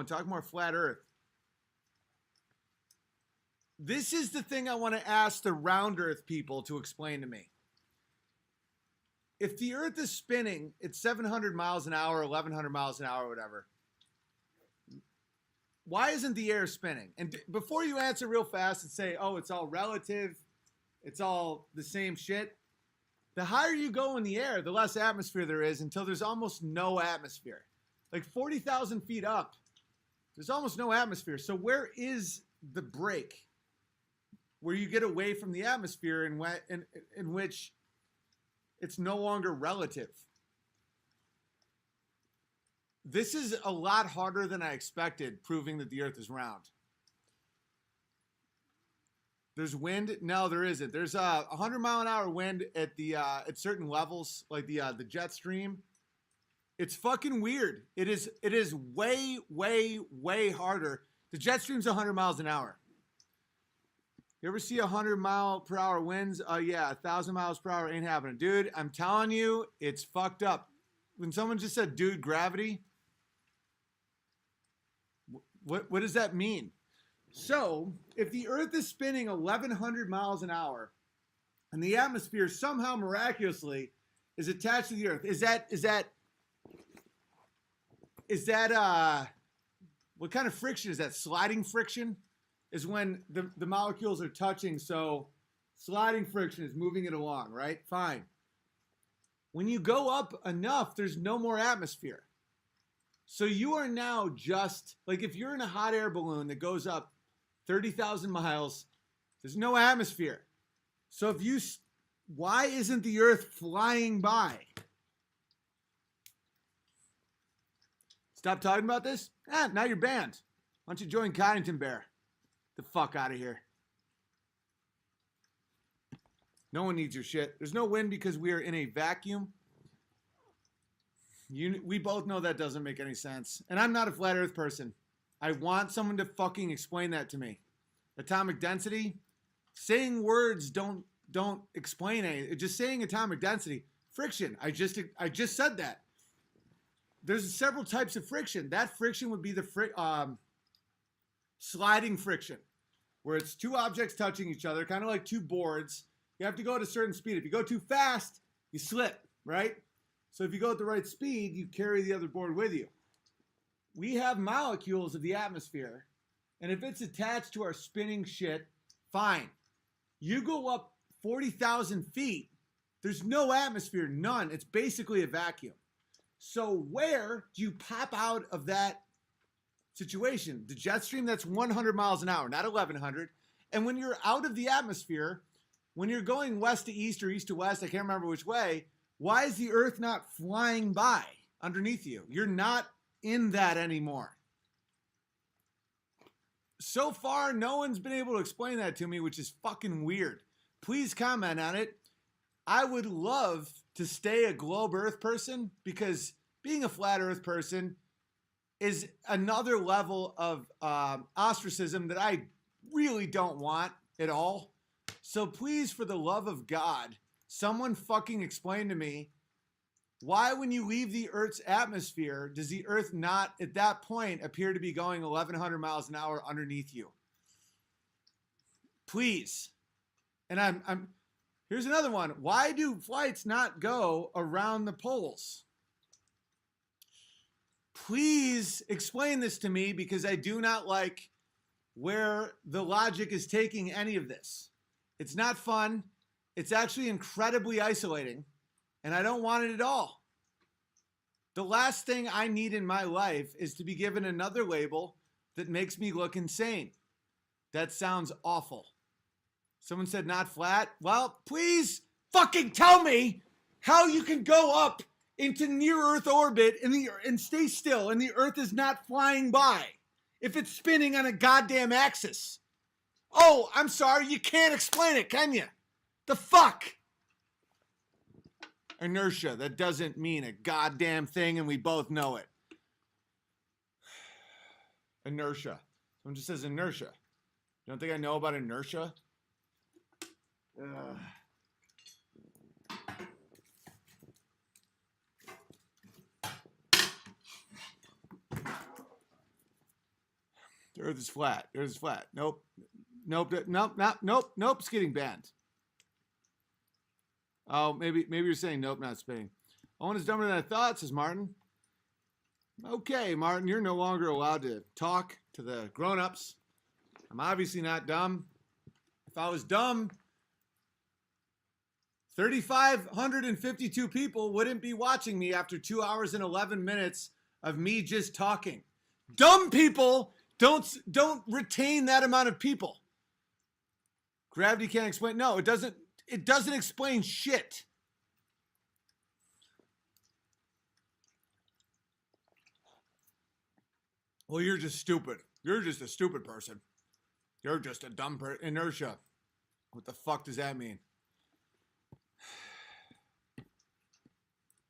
Owen, talk more flat earth. This is the thing I want to ask the round earth people to explain to me. If the earth is spinning at 700 miles an hour, 1100 miles an hour, whatever, why isn't the air spinning? And before you answer real fast and say, oh, it's all relative, it's all the same shit, the higher you go in the air, the less atmosphere there is until there's almost no atmosphere. Like 40,000 feet up, there's almost no atmosphere. So where is the break where you get away from the atmosphere in which it's no longer relative? This is a lot harder than I expected, proving that the earth is round. There's wind? No, there isn't. There's a 100-mile-an-hour wind at at certain levels, like the jet stream. It's fucking weird. It is way, way, way harder. The jet stream's 100 miles an hour. You ever see 100-mile-per-hour winds? Yeah, 1,000 miles per hour ain't happening. Dude, I'm telling you, it's fucked up. When someone just said, dude, gravity, what does that mean? So, if the earth is spinning 1,100 miles an hour, and the atmosphere somehow miraculously is attached to the earth, is that what kind of friction is that? Sliding friction is when the molecules are touching, so sliding friction is moving it along, right? Fine. When you go up enough, there's no more atmosphere. So you are now just, like if you're in a hot air balloon that goes up 30,000 miles, there's no atmosphere. So why isn't the earth flying by? Stop talking about this? Now you're banned. Why don't you join Coddington Bear? The fuck out of here. No one needs your shit. There's no wind because we are in a vacuum. We both know that doesn't make any sense. And I'm not a flat earth person. I want someone to fucking explain that to me. Atomic density? Saying words don't explain anything. Just saying atomic density. Friction. I just said that. There's several types of friction. That friction would be the sliding friction, where it's two objects touching each other, kind of like two boards. You have to go at a certain speed. If you go too fast, you slip, right? So if you go at the right speed, you carry the other board with you. We have molecules of the atmosphere, and if it's attached to our spinning shit, fine. You go up 40,000 feet, there's no atmosphere, none. It's basically a vacuum. So where do you pop out of that situation? The jet stream, that's 100 miles an hour, not 1,100. And when you're out of the atmosphere, when you're going west to east or east to west, I can't remember which way, why is the earth not flying by underneath you? You're not in that anymore. So far, no one's been able to explain that to me, which is fucking weird. Please comment on it. I would love to stay a globe earth person, because being a flat earth person is another level of ostracism that I really don't want at all. So please, for the love of God, someone fucking explain to me, why when you leave the Earth's atmosphere, does the Earth not at that point appear to be going 1,100 miles an hour underneath you? Please. And here's another one. Why do flights not go around the poles? Please explain this to me, because I do not like where the logic is taking any of this. It's not fun. It's actually incredibly isolating, and I don't want it at all. The last thing I need in my life is to be given another label that makes me look insane. That sounds awful. Someone said not flat. Well, please fucking tell me how you can go up into near-Earth orbit and stay still, and the Earth is not flying by if it's spinning on a goddamn axis. Oh, I'm sorry, you can't explain it, can you? The fuck? Inertia, that doesn't mean a goddamn thing, and we both know it. Inertia. Someone just says inertia. You don't think I know about inertia? The Earth is flat. The Earth is flat. Nope. Nope. Nope. Nope. Nope. It's getting banned. Oh, maybe you're saying nope, not spinning. Owen is dumber than I thought, says Martin. Okay, Martin, you're no longer allowed to talk to the grown-ups. I'm obviously not dumb. If I was dumb, 3,552 people wouldn't be watching me after 2 hours and 11 minutes of me just talking. Dumb people don't retain that amount of people. Gravity can't explain. No, it doesn't. It doesn't explain shit. Well, you're just stupid. You're just a stupid person. You're just a dumb inertia. What the fuck does that mean?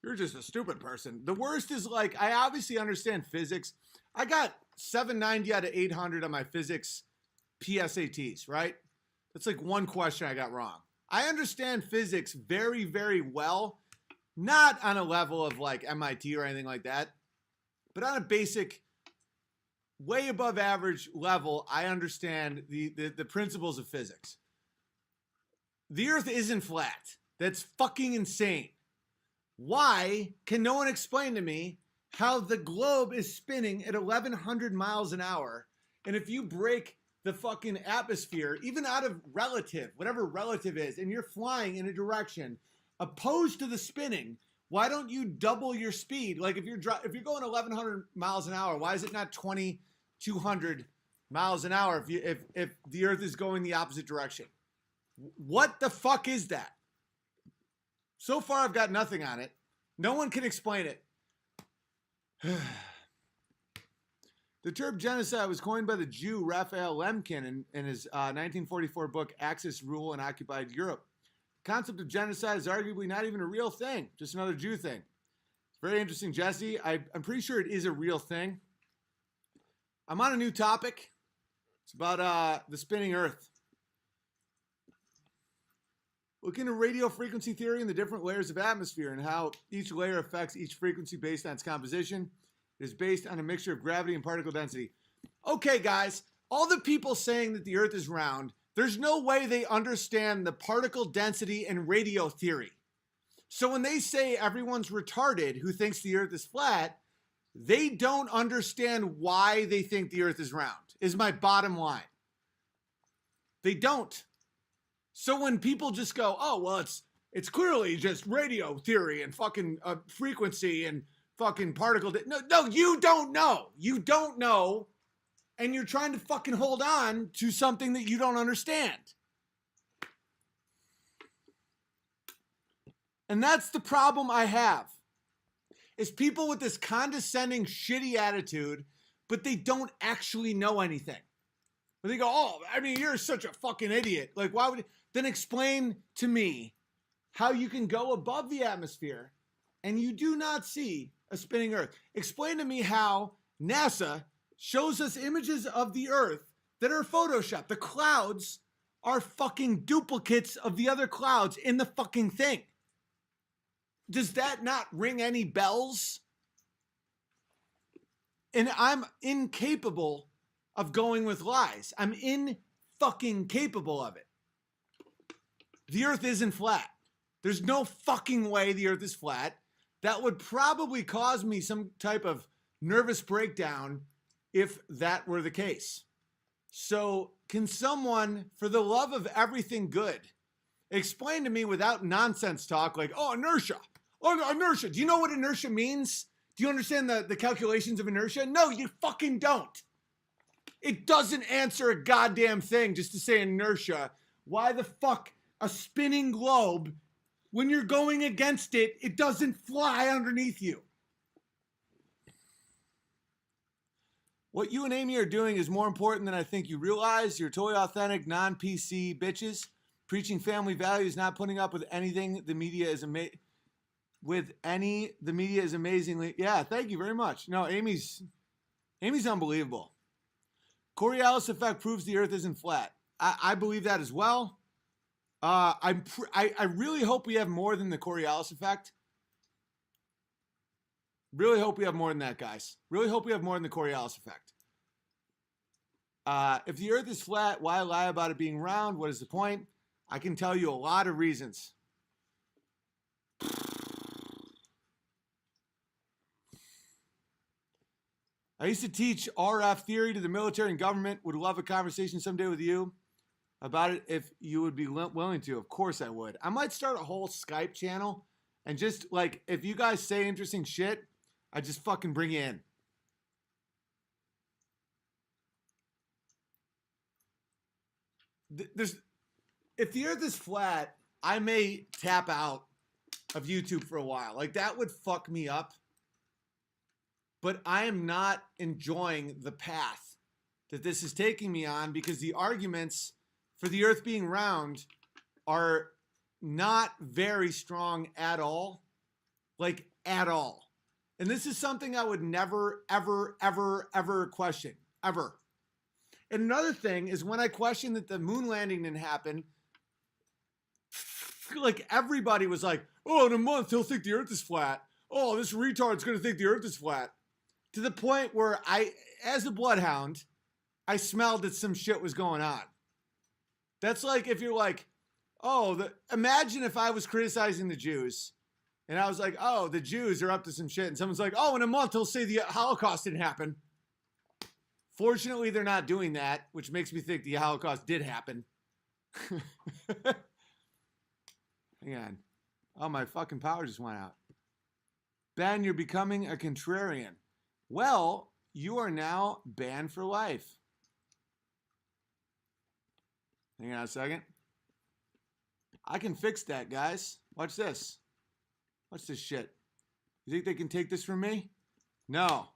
You're just a stupid person. The worst is, like, I obviously understand physics. I got 790 out of 800 on my physics PSATs, right? That's like one question I got wrong. I understand physics very, very well. Not on a level of like MIT or anything like that, but on a basic, way above average level, I understand the principles of physics. The Earth isn't flat. That's fucking insane. Why can no one explain to me how the globe is spinning at 1,100 miles an hour? And if you break the fucking atmosphere, even out of relative, whatever relative is, and you're flying in a direction opposed to the spinning, why don't you double your speed? Like if you're going 1,100 miles an hour, why is it not 2,200 miles an hour if the Earth is going the opposite direction? What the fuck is that? So far, I've got nothing on it. No one can explain it. The term genocide was coined by the Jew Raphael Lemkin in his 1944 book, Axis, Rule, and Occupied Europe. The concept of genocide is arguably not even a real thing, just another Jew thing. It's very interesting, Jesse. I'm pretty sure it is a real thing. I'm on a new topic. It's about the spinning Earth. Look into radio frequency theory and the different layers of atmosphere and how each layer affects each frequency based on its composition. It is based on a mixture of gravity and particle density. Okay, guys, all the people saying that the Earth is round, there's no way they understand the particle density and radio theory. So when they say everyone's retarded who thinks the Earth is flat, they don't understand why they think the Earth is round, is my bottom line. They don't. So when people just go, oh, well, it's clearly just radio theory and fucking frequency and fucking particle. No, you don't know. You don't know. And you're trying to fucking hold on to something that you don't understand. And that's the problem I have. Is people with this condescending, shitty attitude, but they don't actually know anything. But they go, oh, I mean, you're such a fucking idiot. Like, why would you? Then explain to me how you can go above the atmosphere and you do not see a spinning Earth. Explain to me how NASA shows us images of the Earth that are photoshopped. The clouds are fucking duplicates of the other clouds in the fucking thing. Does that not ring any bells? And I'm incapable of going with lies. I'm fucking capable of it. The Earth isn't flat. There's no fucking way the Earth is flat. That would probably cause me some type of nervous breakdown if that were the case. So can someone, for the love of everything good, explain to me without nonsense talk like, oh, inertia. Oh, inertia. Do you know what inertia means? Do you understand the calculations of inertia? No, you fucking don't. It doesn't answer a goddamn thing just to say inertia. Why the fuck a spinning globe, when you're going against it, it doesn't fly underneath you? What you and Amy are doing is more important than I think you realize. You're totally authentic, non-PC bitches. Preaching family values, not putting up with anything the media is amazingly. Yeah, thank you very much. No, Amy's unbelievable. Coriolis effect proves the Earth isn't flat. I believe that as well. I really hope we have more than the Coriolis effect. Really hope we have more than that, guys. Really hope we have more than the Coriolis effect. If the earth is flat, why lie about it being round? What is the point? I can tell you a lot of reasons. I used to teach RF theory to the military and government. Would love a conversation someday with you about it if you would be willing to. Of course I would. I might start a whole Skype channel and just like, if you guys say interesting shit, I just fucking bring you in. If the earth is flat, I may tap out of YouTube for a while. Like that would fuck me up. But I am not enjoying the path that this is taking me on because the arguments for the earth being round are not very strong at all. Like at all. And this is something I would never, ever, ever, ever question. Ever. And another thing is when I questioned that the moon landing didn't happen, like everybody was like, oh, in a month he'll think the earth is flat. Oh, this retard's going to think the earth is flat. To the point where I, as a bloodhound, I smelled that some shit was going on. That's like if you're like, oh, imagine if I was criticizing the Jews and I was like, oh, the Jews are up to some shit. And someone's like, oh, in a month he'll say the Holocaust didn't happen. Fortunately, they're not doing that, which makes me think the Holocaust did happen. Hang on. Oh, my fucking power just went out. Ben, you're becoming a contrarian. Well, you are now banned for life. Hang on a second. I can fix that, guys. Watch this. Watch this shit. You think they can take this from me? No.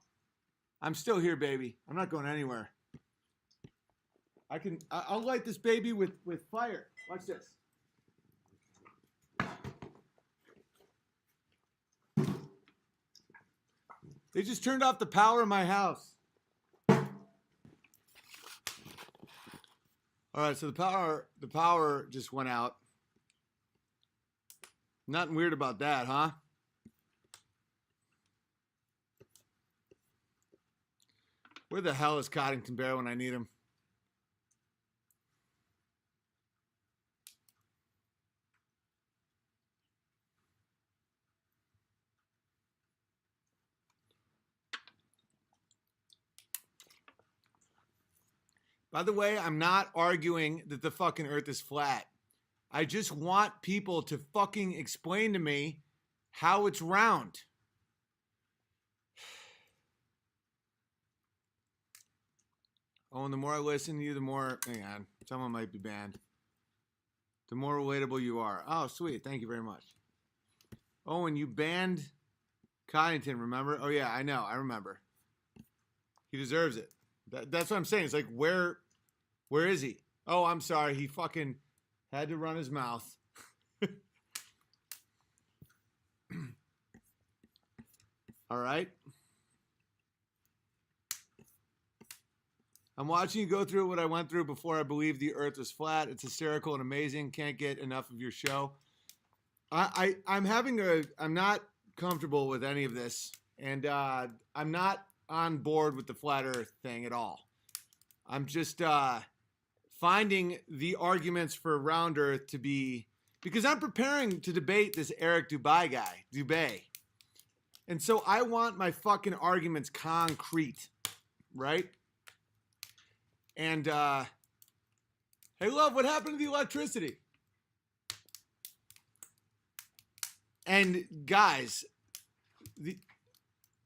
I'm still here, baby. I'm not going anywhere. I'll light this baby with fire. Watch this. They just turned off the power in my house. All right, so the power just went out. Nothing weird about that, huh? Where the hell is Coddington Bear when I need him? By the way, I'm not arguing that the fucking earth is flat. I just want people to fucking explain to me how it's round. Oh, and the more I listen to you, the more, hang on, someone might be banned. The more relatable you are. Oh, sweet. Thank you very much. Oh, and you banned Coddington, remember? Oh, yeah, I know. I remember. He deserves it. That's what I'm saying. It's like, where is he? Oh, I'm sorry. He fucking had to run his mouth. All right. I'm watching you go through what I went through before I believed the earth was flat. It's hysterical and amazing. Can't get enough of your show. I'm not comfortable with any of this. And I'm not on board with the flat earth thing at all. I'm just finding the arguments for round earth to be, because I'm preparing to debate this Eric Dubay. And so I want my fucking arguments concrete, right? And, hey, love, what happened to the electricity? And guys,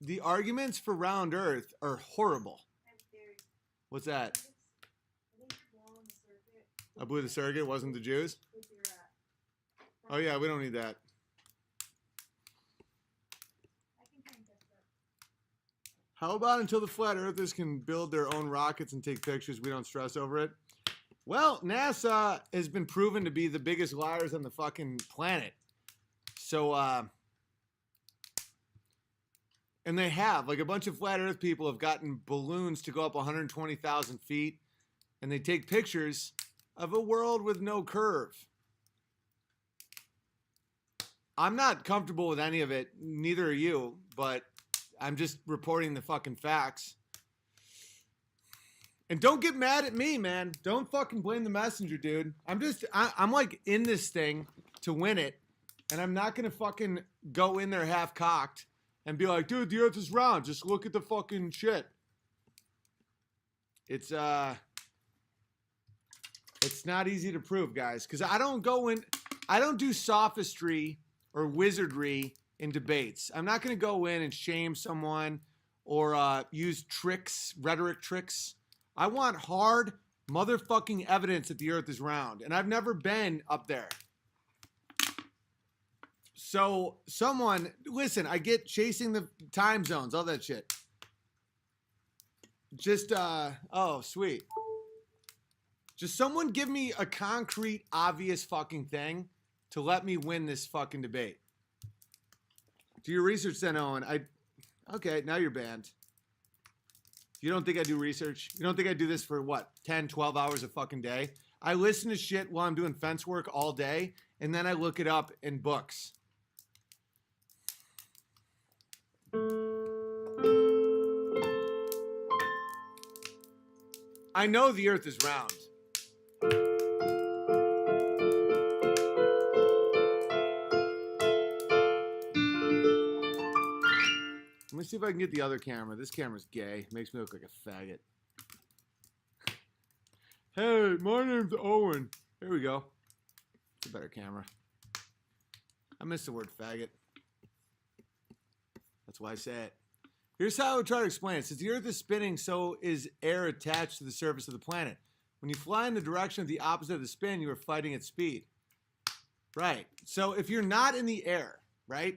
the arguments for round earth are horrible. What's that? I blew the circuit. Wasn't the Jews? Oh, yeah, we don't need that. How about until the flat earthers can build their own rockets and take pictures, we don't stress over it? Well, NASA has been proven to be the biggest liars on the fucking planet. So, and they have, like a bunch of flat earth people have gotten balloons to go up 120,000 feet and they take pictures of a world with no curve. I'm not comfortable with any of it. Neither are you, but I'm just reporting the fucking facts. And don't get mad at me, man. Don't fucking blame the messenger, dude. I'm like in this thing to win it. And I'm not going to fucking go in there half cocked and be like, dude, the earth is round. Just look at the fucking shit. It's not easy to prove, guys. Because I don't do sophistry or wizardry in debates. I'm not going to go in and shame someone or use tricks, rhetoric tricks. I want hard motherfucking evidence that the earth is round. And I've never been up there. So listen, I get chasing the time zones, all that shit. Just, oh, sweet. Just someone give me a concrete, obvious fucking thing to let me win this fucking debate. Do your research then, Owen. Okay, now you're banned. You don't think I do research? You don't think I do this for what, 10, 12 hours a fucking day? I listen to shit while I'm doing fence work all day, and then I look it up in books. I know the earth is round. Let me see if I can get the other camera. This camera's gay. Makes me look like a faggot. Hey, my name's Owen. Here we go. It's a better camera. I missed the word faggot. That's why I say it. Here's how I would try to explain it. Since the earth is spinning, so is air attached to the surface of the planet. When you fly in the direction of the opposite of the spin, you are fighting at speed. Right. So if you're not in the air, right?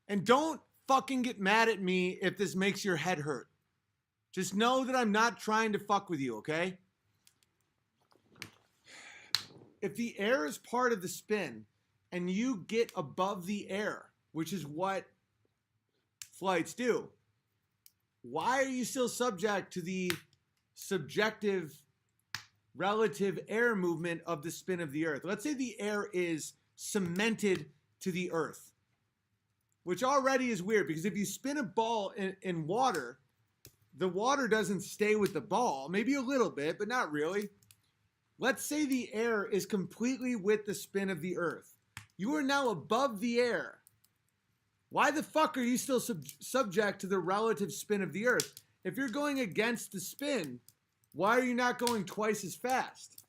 And don't fucking get mad at me if this makes your head hurt. Just know that I'm not trying to fuck with you, okay? If the air is part of the spin and you get above the air, which is what flights do, why are you still subject to the subjective relative air movement of the spin of the earth? Let's say the air is cemented to the earth, which already is weird because if you spin a ball in water, the water doesn't stay with the ball. Maybe a little bit, but not really. Let's say the air is completely with the spin of the earth. You are now above the air. Why the fuck are you still subject to the relative spin of the earth? If you're going against the spin, why are you not going twice as fast?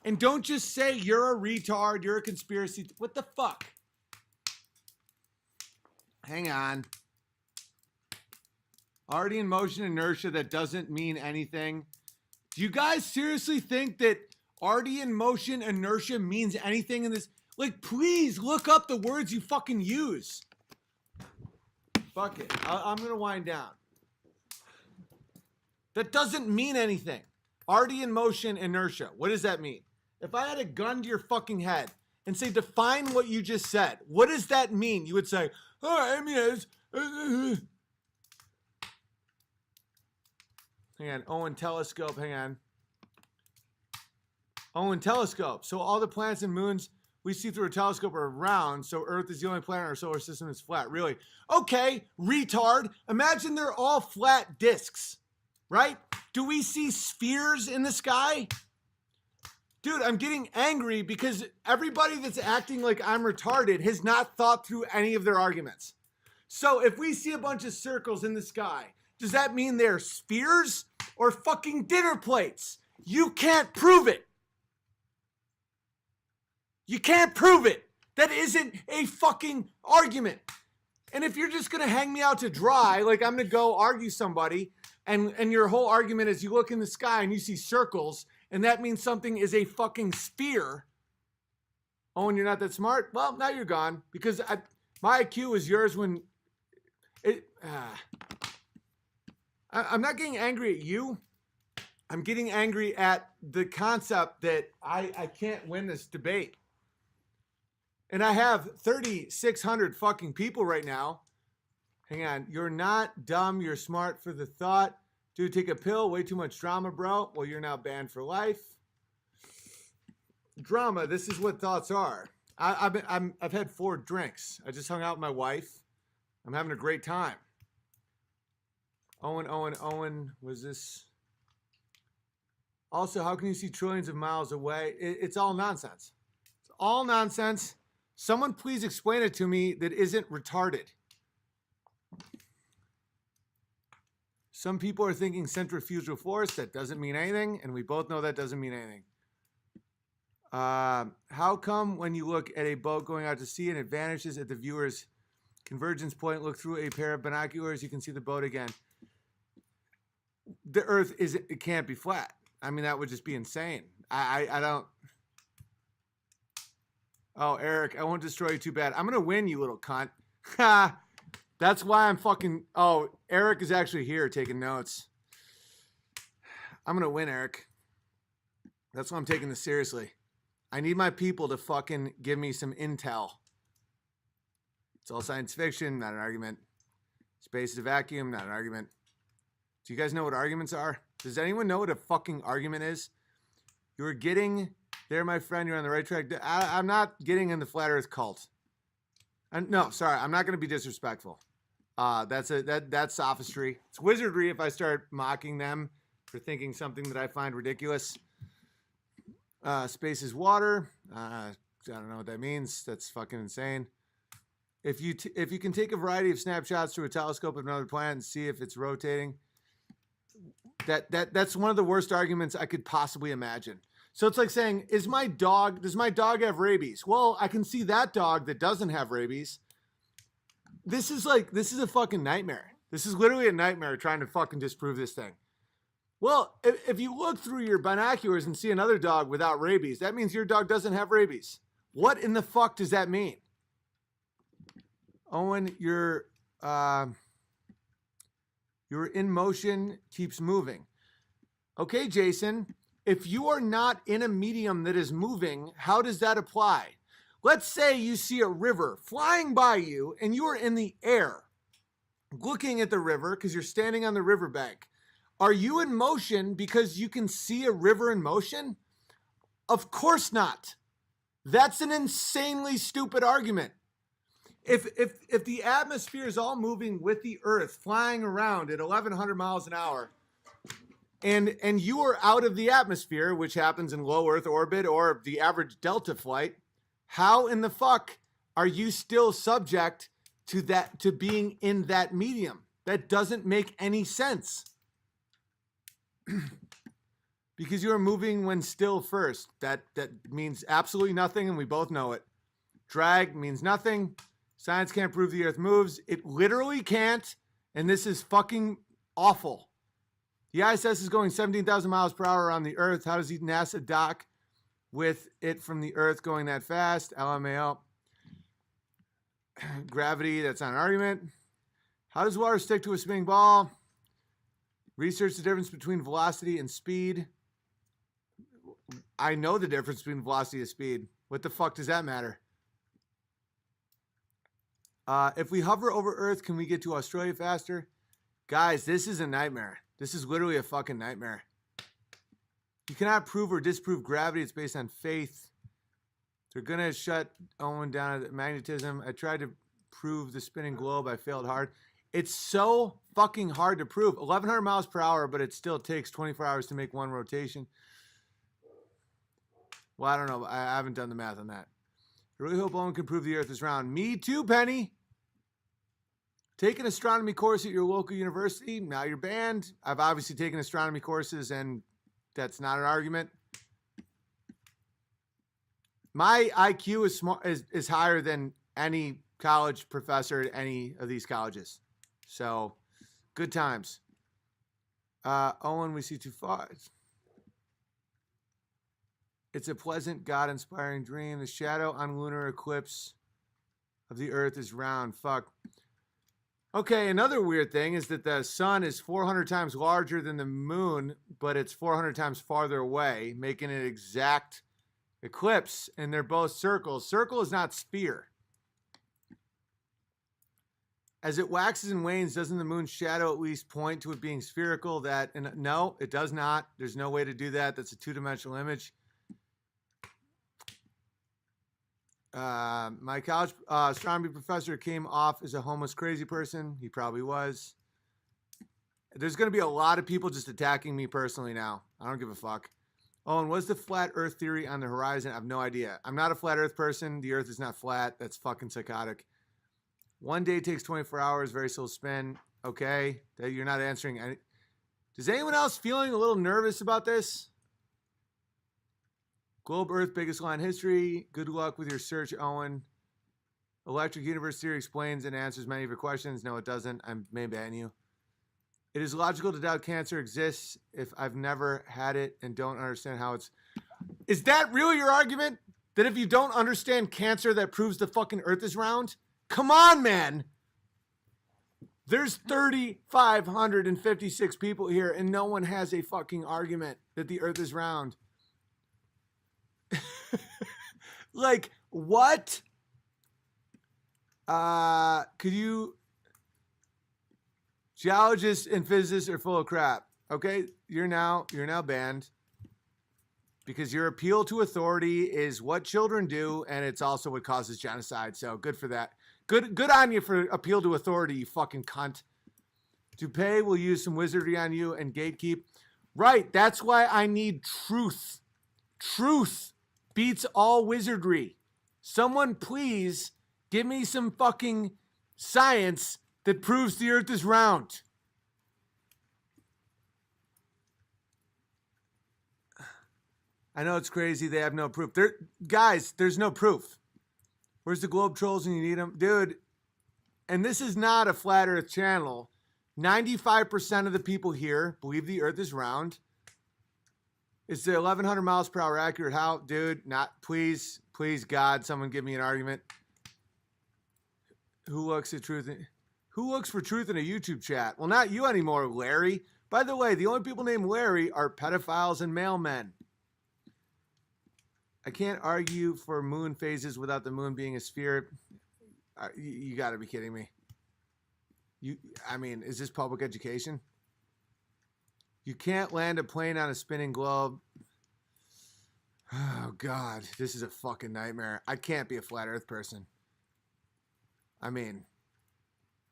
And don't just say you're a retard, you're a conspiracy. What the fuck? Hang on. Already in motion inertia, that doesn't mean anything. Do you guys seriously think that already in motion inertia means anything in this? Like, please look up the words you fucking use. Fuck it. I'm going to wind down. That doesn't mean anything. Already in motion inertia. What does that mean? If I had a gun to your fucking head and say, define what you just said, what does that mean? You would say, oh, I mean, it's... Hang on. Owen telescope. Hang on. Owen telescope. So all the planets and moons we see through a telescope are round, so Earth is the only planet in our solar system that's flat. Really? Okay, retard. Imagine they're all flat discs, right? Do we see spheres in the sky? Dude, I'm getting angry because everybody that's acting like I'm retarded has not thought through any of their arguments. So if we see a bunch of circles in the sky, does that mean they're spheres or fucking dinner plates? You can't prove it. You can't prove it. That isn't a fucking argument. And if you're just going to hang me out to dry, like I'm going to go argue somebody, and your whole argument is you look in the sky and you see circles, and that means something is a fucking sphere. Oh, and you're not that smart? Well, now you're gone. Because my IQ was yours when... I'm not getting angry at you. I'm getting angry at the concept that I can't win this debate. And I have 3,600 fucking people right now. Hang on. You're not dumb. You're smart for the thought. Dude, take a pill. Way too much drama, bro. Well, you're now banned for life. Drama. This is what thoughts are. I've had 4 drinks. I just hung out with my wife. I'm having a great time. Owen. Was this? Also, how can you see trillions of miles away? It's all nonsense. It's all nonsense. Someone please explain it to me that isn't retarded. Some people are thinking centrifugal force. That doesn't mean anything, and we both know that doesn't mean anything. How come when you look at a boat going out to sea and it vanishes at the viewer's convergence point, look through a pair of binoculars, you can see the boat again? The Earth it can't be flat. I mean, that would just be insane. I don't. Oh, Eric, I won't destroy you too bad. I'm gonna win, you little cunt. Ha! That's why I'm fucking. Oh, Eric is actually here taking notes. I'm gonna win, Eric. That's why I'm taking this seriously. I need my people to fucking give me some intel. It's all science fiction, not an argument. Space is a vacuum, not an argument. Do you guys know what arguments are? Does anyone know what a fucking argument is? You're getting there, my friend. You're on the right track. I'm not getting in the flat Earth cult. No, sorry, I'm not going to be disrespectful. That's sophistry. It's wizardry if I start mocking them for thinking something that I find ridiculous. Space is water. I don't know what that means. That's fucking insane. If you can take a variety of snapshots through a telescope of another planet and see if it's rotating, that's one of the worst arguments I could possibly imagine. So it's like saying, does my dog have rabies? Well, I can see that dog that doesn't have rabies. This is a fucking nightmare. This is literally a nightmare trying to fucking disprove this thing. Well, if you look through your binoculars and see another dog without rabies, that means your dog doesn't have rabies. What in the fuck does that mean? Owen, your in motion keeps moving. Okay, Jason, if you are not in a medium that is moving, how does that apply? Let's say you see a river flying by you and you are in the air looking at the river because you're standing on the riverbank. Are you in motion because you can see a river in motion? Of course not. That's an insanely stupid argument. If the atmosphere is all moving with the Earth, flying around at 1,100 miles an hour, and you are out of the atmosphere, which happens in low Earth orbit or the average Delta flight, how in the fuck are you still subject to being in that medium? That doesn't make any sense. Because you are moving when still first. That means absolutely nothing, and we both know it. Drag means nothing. Science can't prove the Earth moves. It literally can't, and this is fucking awful. The ISS is going 17,000 miles per hour around the Earth. How does NASA dock with it from the Earth going that fast? LMAO. Gravity, that's not an argument. How does water stick to a spinning ball? Research the difference between velocity and speed. I know the difference between velocity and speed. What the fuck does that matter? If we hover over Earth, can we get to Australia faster? Guys, this is a nightmare. This is literally a fucking nightmare. You cannot prove or disprove gravity. It's based on faith. They're going to shut Owen down at magnetism. I tried to prove the spinning globe. I failed hard. It's so fucking hard to prove. 1,100 miles per hour, but it still takes 24 hours to make one rotation. Well, I don't know. I haven't done the math on that. I really hope Owen can prove the Earth is round. Me too, Penny. Take an astronomy course at your local university. Now you're banned. I've obviously taken astronomy courses, and that's not an argument. My IQ is higher than any college professor at any of these colleges. So, good times. Owen, we see too far. It's a pleasant, God-inspiring dream. The shadow on lunar eclipse of the Earth is round. Fuck. Okay, another weird thing is that the sun is 400 times larger than the moon, but it's 400 times farther away, making it an exact eclipse, and they're both circles. Circle is not sphere. As it waxes and wanes, doesn't the moon's shadow at least point to it being spherical? No, it does not. There's no way to do that. That's a two-dimensional image. My college astronomy professor came off as a homeless crazy person. He probably was. There's going to be a lot of people just attacking me personally now. I don't give a fuck. Oh, and what's the flat earth theory on the horizon? I have no idea. I'm not a flat earth person. The earth is not flat. That's fucking psychotic. One day takes 24 hours, very slow spin. Okay, you're not answering any. Does anyone else feeling a little nervous about this? Globe Earth, biggest law in history. Good luck with your search, Owen. Electric universe theory explains and answers many of your questions. No, it doesn't. I may ban you. It is logical to doubt cancer exists if I've never had it and don't understand how it's... Is that really your argument? That if you don't understand cancer, that proves the fucking earth is round? Come on, man. There's 3,556 people here and no one has a fucking argument that the earth is round. Like, what? Could you... Geologists and physicists are full of crap. Okay, you're now banned because your appeal to authority is what children do, and it's also what causes genocide. So good for that. Good on you for appeal to authority, you fucking cunt. Dupay will use some wizardry on you and gatekeep. Right, that's why I need truth. Truth beats all wizardry. Someone please give me some fucking science that proves the earth is round. I know it's crazy. They have no proof. Guys, there's no proof. Where's the globe trolls when you need them? Dude, and this is not a flat earth channel. 95% of the people here believe the earth is round. Is the 1,100 miles per hour accurate? How? Dude, not, please, God, someone give me an argument. Who looks at truth? Who looks for truth in a YouTube chat? Well, not you anymore, Larry. By the way, the only people named Larry are pedophiles and mailmen. I can't argue for moon phases without the moon being a sphere. You got to be kidding me. I mean, is this public education? You can't land a plane on a spinning globe. Oh, God. This is a fucking nightmare. I can't be a flat earth person. I mean...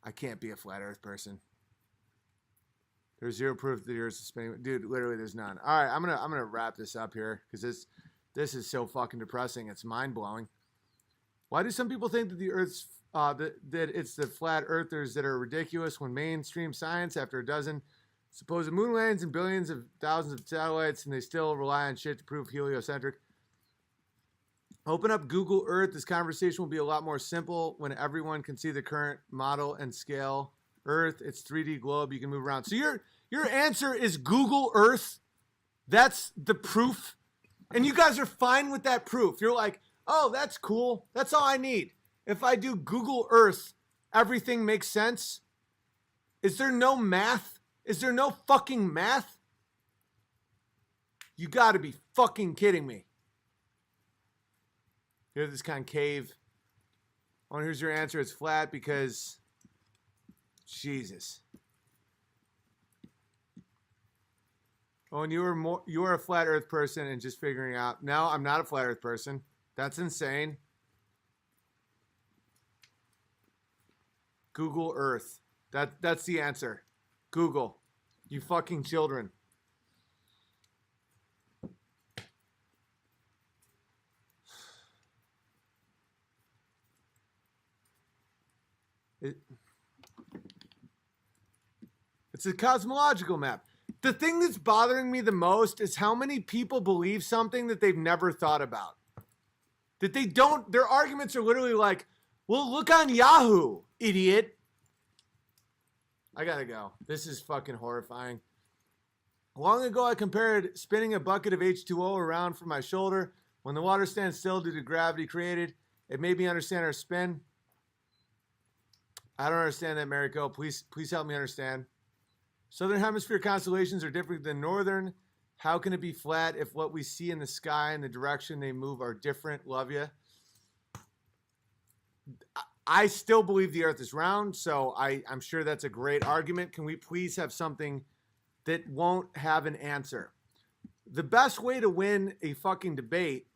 I can't be a flat earth person. There's zero proof that the earth is spinning. Dude, literally there's none. All right, I'm gonna wrap this up here because this is so fucking depressing. It's mind-blowing. Why do some people think that the earth's that it's the flat earthers that are ridiculous when mainstream science, after a dozen supposed moon landings and billions of thousands of satellites, and they still rely on shit to prove heliocentric? Open up Google Earth. This conversation will be a lot more simple when everyone can see the current model and scale. Earth, it's 3D globe. You can move around. So your answer is Google Earth. That's the proof. And you guys are fine with that proof. You're like, oh, that's cool. That's all I need. If I do Google Earth, everything makes sense. Is there no math? Is there no fucking math? You got to be fucking kidding me. Here's this concave. Oh, and here's your answer. It's flat because... Jesus. Oh, and you were a flat earth person and just figuring out. No, I'm not a flat earth person. That's insane. Google Earth. That's the answer. Google. You fucking children. It's a cosmological map. The thing that's bothering me the most is how many people believe something that they've never thought about. That they don't, their arguments are literally like, well, look on Yahoo, idiot. I gotta go. This is fucking horrifying. Long ago, I compared spinning a bucket of H2O around from my shoulder. When the water stands still due to gravity created, it made me understand our spin. I don't understand that, Mariko. Please help me understand. Southern hemisphere constellations are different than northern. How can it be flat if what we see in the sky and the direction they move are different? Love you. I still believe the earth is round, so I'm sure that's a great argument. Can we please have something that won't have an answer? The best way to win a fucking debate,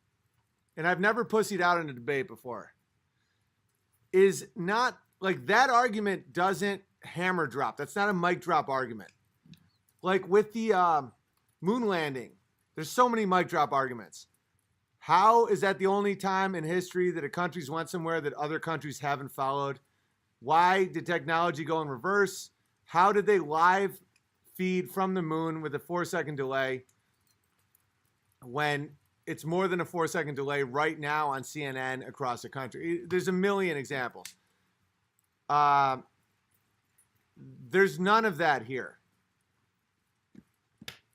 and I've never pussied out in a debate before, is not, like, that argument doesn't hammer drop. That's not a mic drop argument. Like with the moon landing, there's so many mic drop arguments. How is that the only time in history that a country's went somewhere that other countries haven't followed? Why did technology go in reverse? How did they live feed from the moon with a 4-second delay when it's more than a 4-second delay right now on CNN across the country? There's a million examples. There's none of that here.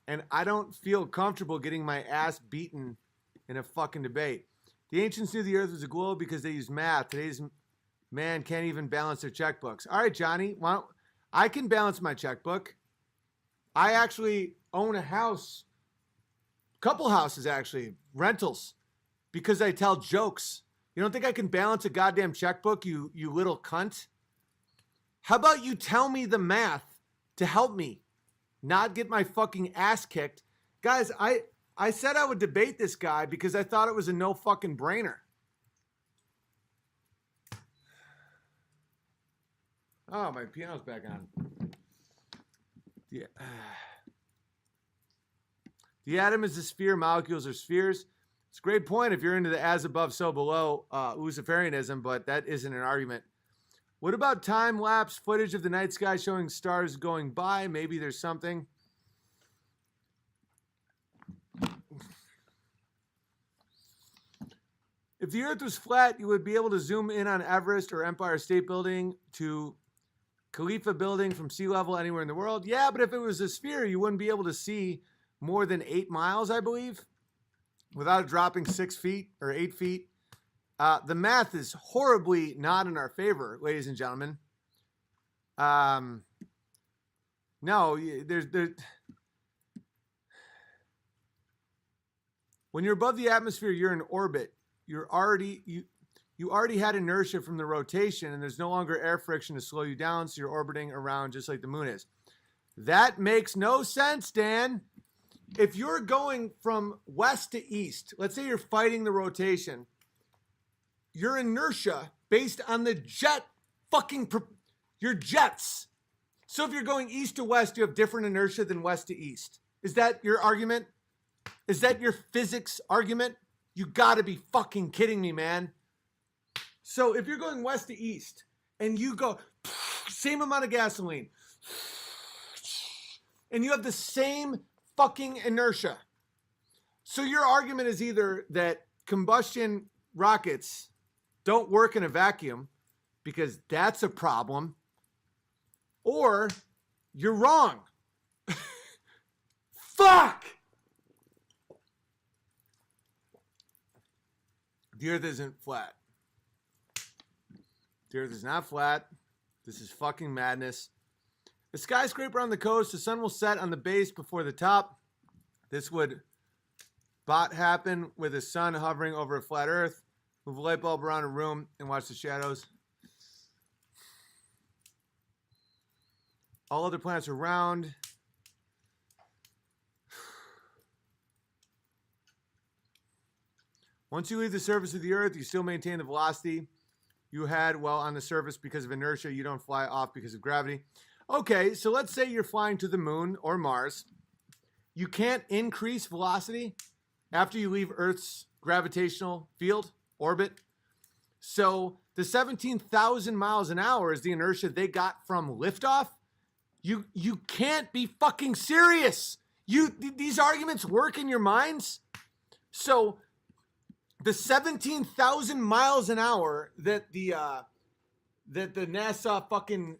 And I don't feel comfortable getting my ass beaten in a fucking debate. The ancients knew the earth was a globe because they used math. Today's man can't even balance their checkbooks. All right, Johnny, I can balance my checkbook. I actually own a house, couple houses actually, rentals, because I tell jokes. You don't think I can balance a goddamn checkbook, you little cunt? How about you tell me the math to help me not get my fucking ass kicked? Guys, I said I would debate this guy because I thought it was a no fucking brainer. Oh, my piano's back on. Yeah. The atom is a sphere, molecules are spheres. It's a great point if you're into the as above, so below Luciferianism, but that isn't an argument. What about time-lapse footage of the night sky showing stars going by? Maybe there's something. If the earth was flat, you would be able to zoom in on Everest or Empire State Building to Khalifa Building from sea level anywhere in the world. Yeah, but if it was a sphere, you wouldn't be able to see more than 8 miles, I believe, without dropping 6 feet or 8 feet. The math is horribly not in our favor, ladies and gentlemen. No, there's when you're above the atmosphere, you're in orbit. You already had inertia from the rotation, and there's no longer air friction to slow you down, so you're orbiting around just like the moon is. That makes no sense, Dan. If you're going from west to east, let's say you're fighting the rotation, your inertia based on the your jets. So if you're going east to west, you have different inertia than west to east. Is that your argument? Is that your physics argument? You gotta be fucking kidding me, man. So if you're going west to east and you go same amount of gasoline and you have the same fucking inertia. So your argument is either that combustion rockets don't work in a vacuum because that's a problem, or you're wrong. Fuck! The earth isn't flat. The earth is not flat. This is fucking madness. A skyscraper on the coast, the sun will set on the base before the top. This would happen with the sun hovering over a flat earth. Move a light bulb around a room and watch the shadows. All other planets are round. Once you leave the surface of the earth, you still maintain the velocity you had while on the surface because of inertia. You don't fly off because of gravity. Okay, so let's say you're flying to the moon or Mars. You can't increase velocity after you leave Earth's gravitational field, orbit. So the 17,000 miles an hour is the inertia they got from liftoff. You can't be fucking serious. These arguments work in your minds. So the 17,000 miles an hour that the NASA fucking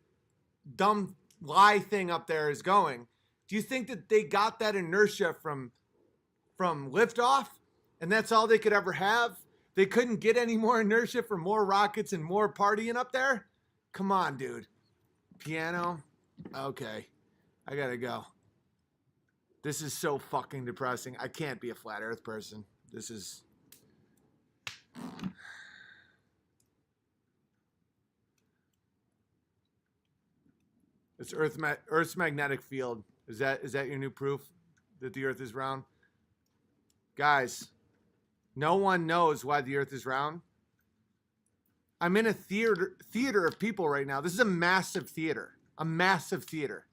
dumb lie thing up there is going, do you think that they got that inertia from liftoff and that's all they could ever have? They couldn't get any more inertia for more rockets and more partying up there? Come on, dude. Piano? Okay. I gotta go. This is so fucking depressing. I can't be a flat earth person. This is... It's Earth's magnetic field. Is that your new proof that the Earth is round? Guys, no one knows why the Earth is round. I'm in a theater of people right now. This is a massive theater. A massive theater.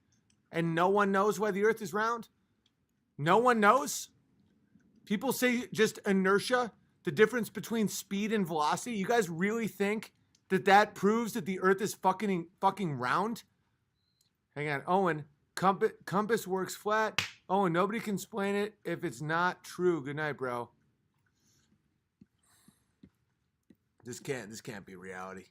and no one knows why the earth is round? No one knows? People say just inertia, the difference between speed and velocity. You guys really think that that proves that the earth is fucking round? Hang on, Owen, compass works flat. Owen, nobody can explain it if it's not true. Good night, bro. This can't be reality.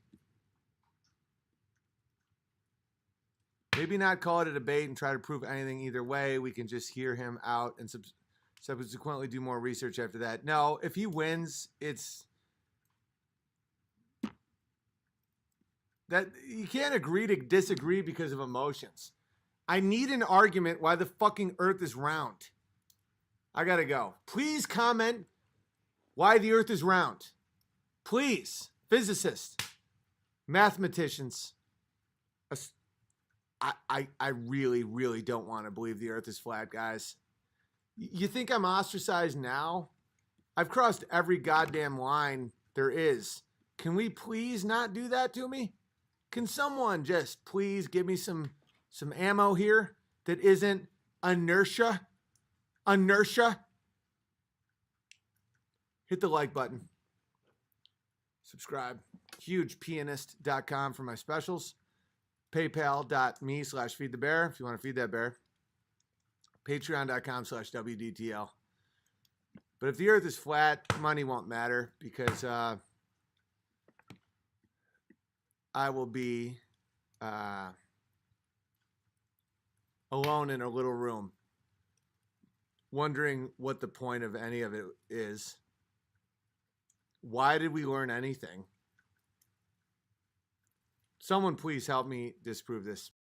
Maybe not call it a debate and try to prove anything either way. We can just hear him out and subsequently do more research after that. No, if he wins, it's that you can't agree to disagree because of emotions. I need an argument why the fucking earth is round. I gotta go. Please comment why the earth is round. Please, physicists, mathematicians. I really, really don't want to believe the earth is flat, guys. You think I'm ostracized now? I've crossed every goddamn line there is. Can we please not do that to me? Can someone just please give me some ammo here that isn't inertia? Inertia? Hit the like button. Subscribe. HugePianist.com for my specials. PayPal.me/feedthebear if you want to feed that bear. Patreon.com/WDTL. But if the earth is flat, money won't matter because I will be alone in a little room wondering what the point of any of it is. Why did we learn anything? Someone please help me disprove this.